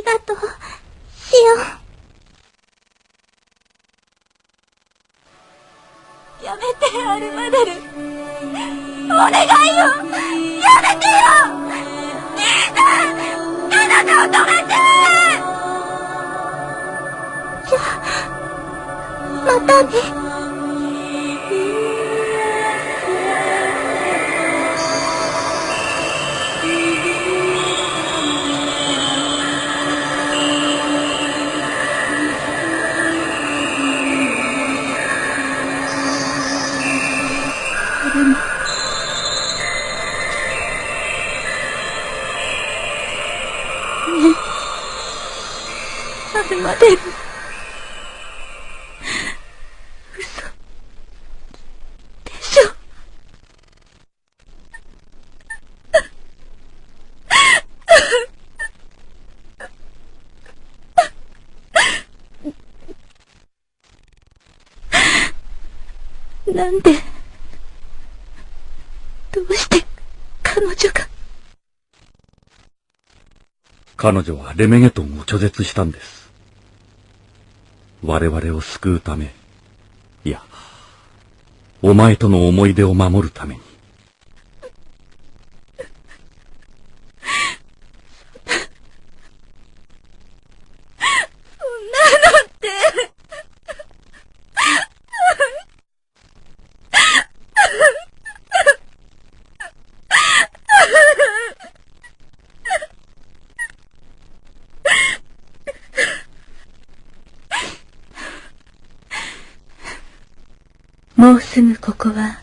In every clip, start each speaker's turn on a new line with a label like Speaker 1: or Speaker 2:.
Speaker 1: りがとう、シオン。やめて、アルマデル。お願いよ、やめてよ。兄さん、彼女を止めて。じゃあ、またね。アルマデル、嘘でしょ。なんで、どうして彼女が。
Speaker 2: 彼女はレメゲトンを拒絶したんです。我々を救うため、いや、お前との思い出を守るために。
Speaker 1: そんなのって。もうすぐここは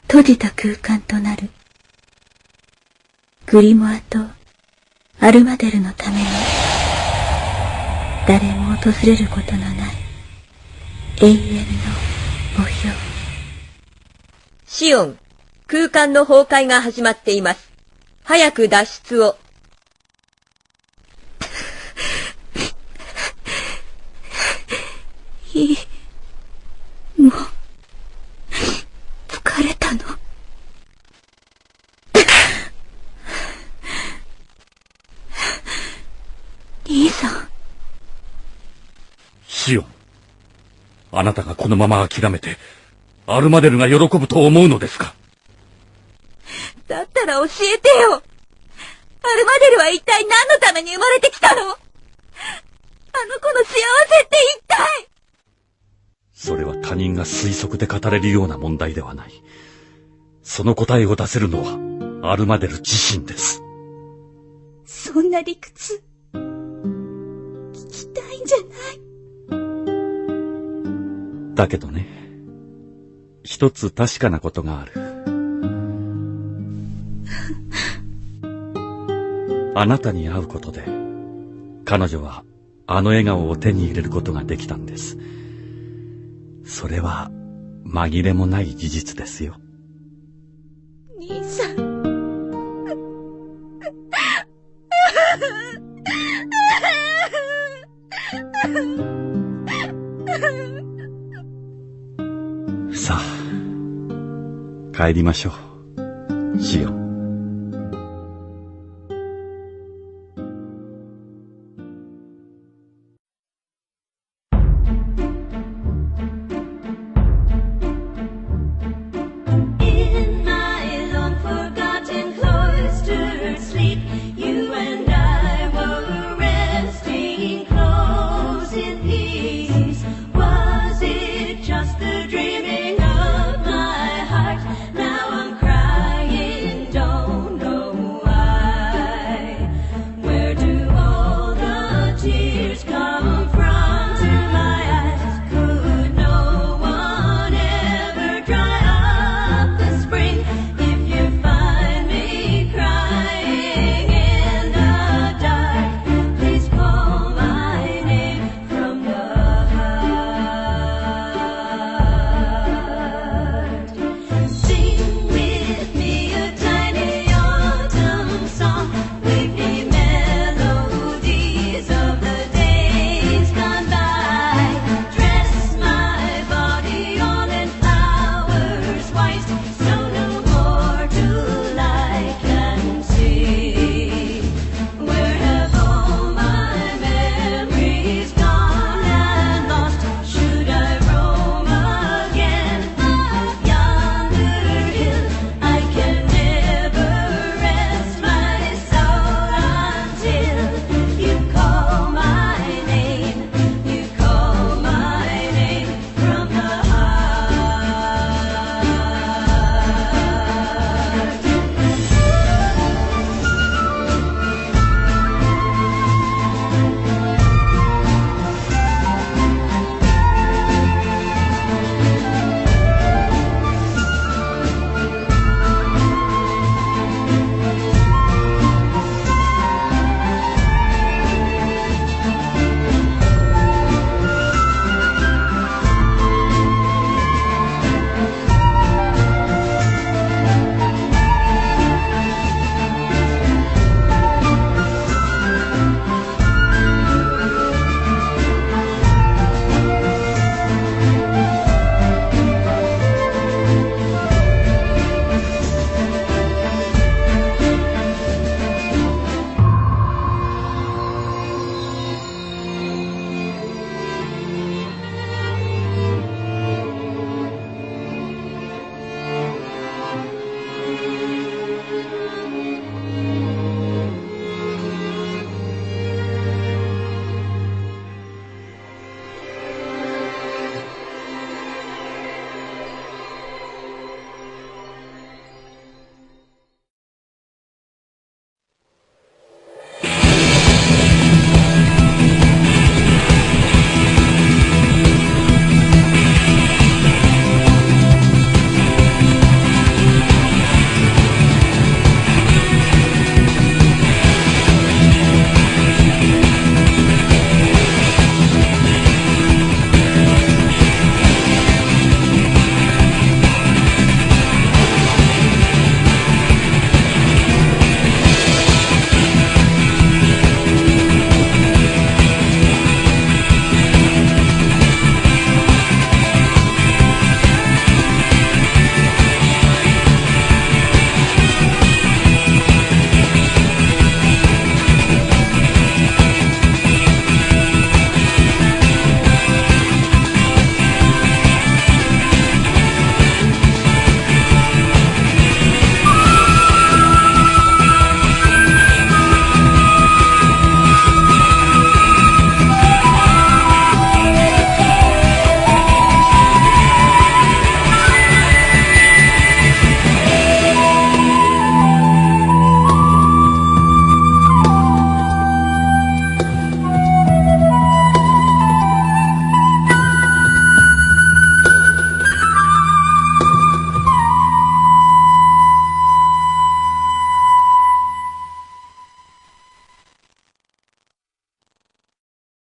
Speaker 1: 閉じた空間となる。グリモアとアルマデルのために誰も訪れることのない永遠の墓標。
Speaker 3: シオン、空間の崩壊が始まっています。早く脱出を。
Speaker 1: いい。もう疲れたの。兄さん。
Speaker 2: シオン、あなたがこのまま諦めてアルマデルが喜ぶと思うのですか？
Speaker 1: だったら教えてよ。アルマデルは一体何のために生まれてきたの？あの子の幸せって一体。
Speaker 2: それは他人が推測で語れるような問題ではない。その答えを出せるのはアルマデル自身です。
Speaker 1: そんな理屈聞きたいんじゃない。
Speaker 2: だけどね、一つ確かなことがある。あなたに会うことで彼女はあの笑顔を手に入れることができたんです。それは紛れもない事実ですよ。
Speaker 1: 兄さん。
Speaker 2: さあ、帰りましょう、シオン。